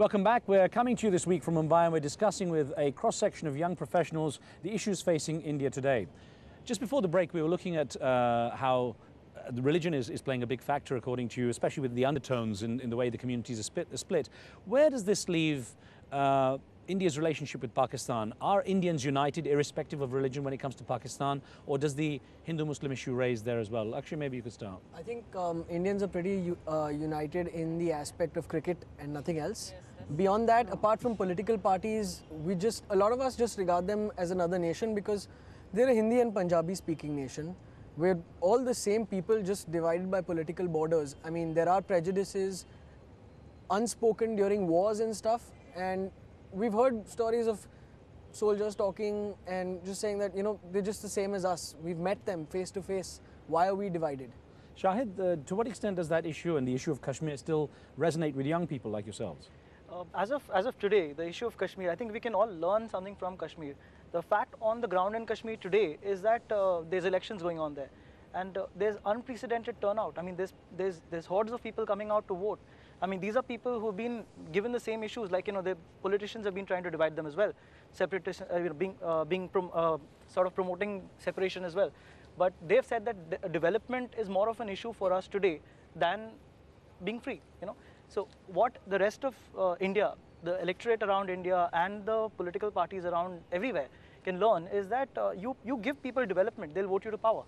Welcome back. We're coming to you this week from Mumbai and we're discussing with a cross-section of young professionals the issues facing India today. Just before the break, we were looking at how the religion is playing a big factor, according to you, especially with the undertones in the way the communities are split. Where does this leave India's relationship with Pakistan? Are Indians united irrespective of religion when it comes to Pakistan, or does the Hindu-Muslim issue raise there as well? Actually, maybe you could start. I think Indians are pretty united in the aspect of cricket and nothing else. Beyond that, apart from political parties, a lot of us just regard them as another nation because they're a Hindi and Punjabi speaking nation. We're all the same people, just divided by political borders. I mean, there are prejudices unspoken during wars and stuff, and we've heard stories of soldiers talking and just saying that, you know, they're just the same as us. We've met them face to face. Why are we divided? Shahid, to what extent does that issue and the issue of Kashmir still resonate with young people like yourselves? As of today, the issue of Kashmir, I think we can all learn something from Kashmir. The fact on the ground in Kashmir today is that there's elections going on there, and there's unprecedented turnout. I mean, there's hordes of people coming out to vote. I mean, these are people who've been given the same issues, like, you know, the politicians have been trying to divide them as well, separation, sort of promoting separation as well. But they've said that development is more of an issue for us today than being free, you know. So what the rest of India, the electorate around India and the political parties around everywhere can learn is that you give people development, they'll vote you to power.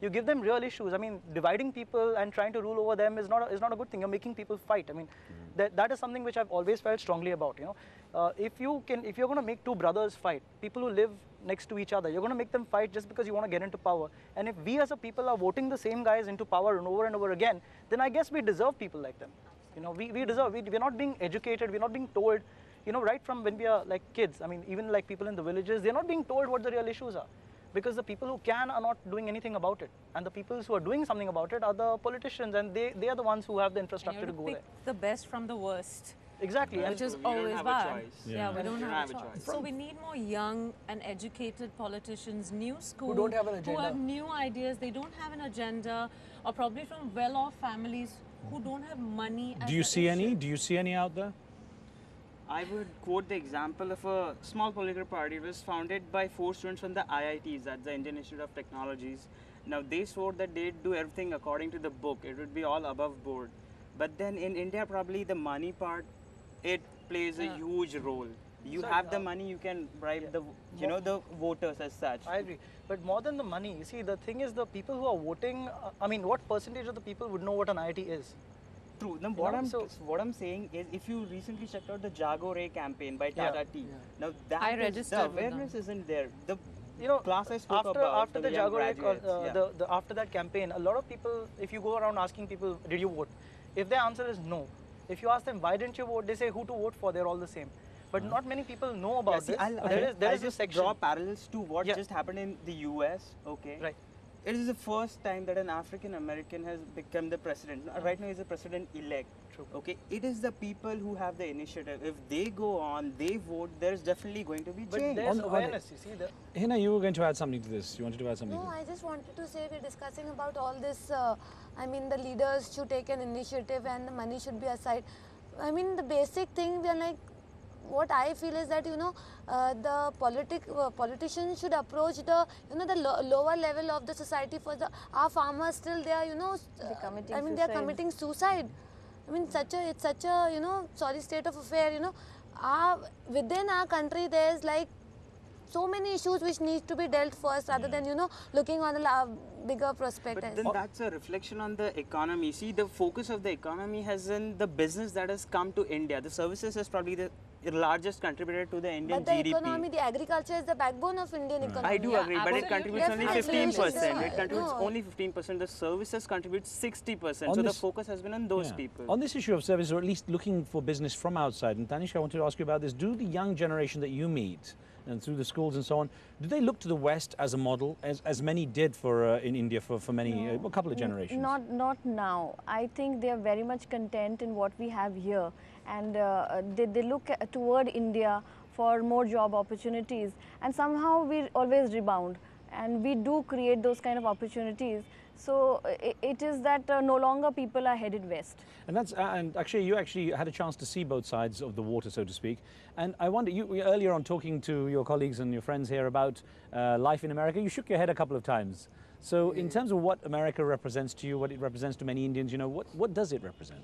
You give them real issues. I mean, dividing people and trying to rule over them is not a good thing. You're making people fight. I mean, that is something which I've always felt strongly about. You know, if you're going to make two brothers fight, people who live next to each other, you're going to make them fight just because you want to get into power. And if we as a people are voting the same guys into power and over again, then I guess we deserve people like them. You know, we deserve. We're not being educated. We're not being told. You know, right from when we are like kids. I mean, even like people in the villages, they're not being told what the real issues are. Because the people who can are not doing anything about it. And the people who are doing something about it are the politicians, and they are the ones who have the infrastructure to go there. The best from the worst. Exactly. Which is always bad. Yeah, we don't have a choice. So we need more young and educated politicians, new school, who don't have an agenda, who have new ideas, they don't have an agenda, or probably from well-off families who don't have money. Do you see any? Do you see any out there? I would quote the example of a small political party. It was founded by 4 students from the IITs, that's the Indian Institute of Technologies. Now they swore that they'd do everything according to the book. It would be all above board. But then in India, probably the money part, it plays a huge role. You have the money, you can bribe the, you know, the voters as such. I agree. But more than the money, you see, the thing is the people who are voting, I mean, what percentage of the people would know what an IIT is? True. Now, what I'm saying is, if you recently checked out the Jago Ray campaign by Tata Tea, now that the awareness isn't there. The class I spoke about after the Jago Ray, after that campaign, a lot of people, if you go around asking people, did you vote? If their answer is no, if you ask them why didn't you vote, they say who to vote for. They're all the same. But not many people know about this. There is a section. Draw parallels to what just happened in the US. Okay. Right. It is the first time that an African American has become the president. Right now, he's the president-elect. True. Okay, it is the people who have the initiative. If they go on, they vote, there's definitely going to be change. But there's awareness, you see. Hina, you were going to add something to this. You wanted to add something? No, I just wanted to say we're discussing about all this. I mean, the leaders should take an initiative and the money should be aside. I mean, the basic thing, we are like, what I feel is that, you know, the politicians should approach the, you know, the lower level of the society. For our farmers still they are, you know, they are committing suicide. I mean, it's such a, you know, sorry state of affair, you know. Within our country there's like so many issues which need to be dealt first rather than, you know, looking on the bigger prospect. But then that's a reflection on the economy. See, the focus of the economy has in the business that has come to India. The services is probably the largest contributor to the Indian GDP. But the economy, the agriculture is the backbone of Indian economy. I do agree, but it contributes only 15%. It contributes only 15%. The services contribute 60%. So the focus has been on those people. On this issue of services, or at least looking for business from outside, and Tanishq, I wanted to ask you about this. Do the young generation that you meet, and through the schools and so on, do they look to the West as a model, as many did for in India for many, a couple of generations? Not now. I think they are very much content in what we have here, and they look toward India for more job opportunities, and somehow we always rebound. and we do create those kind of opportunities. So it is that no longer people are headed west. And that's and actually you actually had a chance to see both sides of the water, so to speak. And I wonder, you earlier on talking to your colleagues and your friends here about life in America, you shook your head a couple of times. So in terms of what America represents to you, what it represents to many Indians, you know, what does it represent?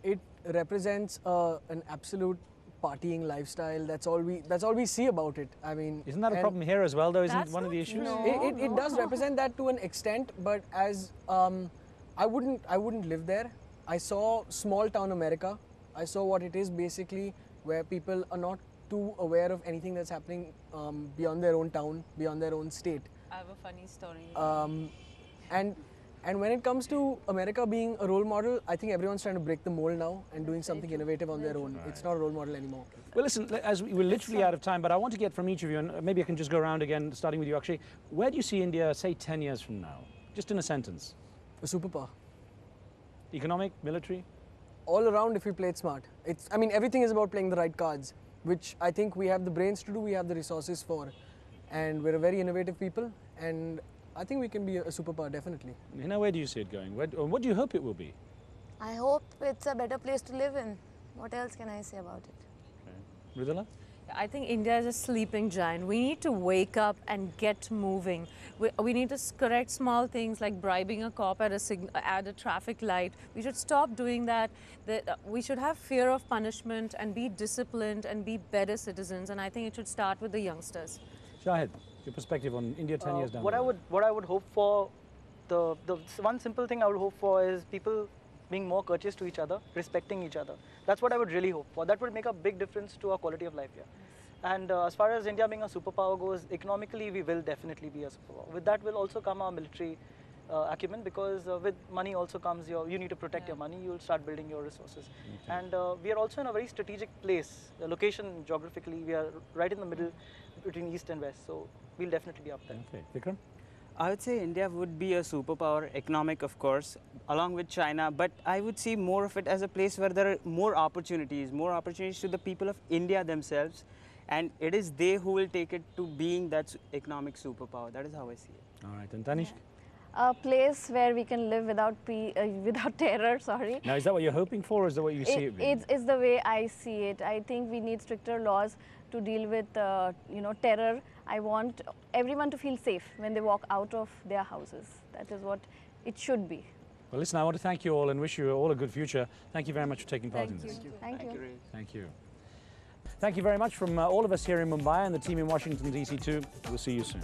It represents an absolute partying lifestyle. That's all we see about it. I mean, Isn't that a problem here as well, though? Isn't That's one of the not issues? true. it does represent that to an extent, but as I wouldn't live there. I saw small town America. I saw what it is basically, where people are not too aware of anything that's happening beyond their own town, beyond their own state. I have a funny story. And when it comes to America being a role model, I think everyone's trying to break the mold now and doing something innovative on their own. It's not a role model anymore. Well, listen, as we're literally out of time, but I want to get from each of you, and maybe I can just go around again, starting with you, Akshay. Where do you see India, say, 10 years from now? Just in a sentence. A superpower. Economic, military? All around if we play it smart. I mean, everything is about playing the right cards, which I think we have the brains to do, we have the resources for. And we're a very innovative people, and I think we can be a superpower, definitely. Hina, where do you see it going? What do you hope it will be? I hope it's a better place to live in. What else can I say about it? Okay. Ridula? I think India is a sleeping giant. We need to wake up and get moving. We need to correct small things like bribing a cop at a traffic light. We should stop doing that. We should have fear of punishment and be disciplined and be better citizens. And I think it should start with the youngsters. Shahid, your perspective on India 10 years down What the road. I would hope for, the one simple thing I would hope for is people being more courteous to each other, respecting each other. That's what I would really hope for. That would make a big difference to our quality of life here. And as far as India being a superpower goes, economically we will definitely be a superpower. With that will also come our military acumen, because with money also comes you need to protect your money, you'll start building your resources. Okay. And we are also in a very strategic place, location geographically, we are right in the middle between east and west, so we'll definitely be up there. Okay, Vikram? I would say India would be a superpower, economic of course, along with China, but I would see more of it as a place where there are more opportunities to the people of India themselves, and it is they who will take it to being that economic superpower. That is how I see it. All right, and Tanishq? A place where we can live without without terror, sorry. Now, is that what you're hoping for, or is that what you see it being? It's the way I see it. I think we need stricter laws to deal with terror. I want everyone to feel safe when they walk out of their houses. That is what it should be. Well, listen, I want to thank you all and wish you all a good future. Thank you very much for taking part in this. Thank you. Thank you. Thank you very much from all of us here in Mumbai and the team in Washington, D.C. too. We'll see you soon.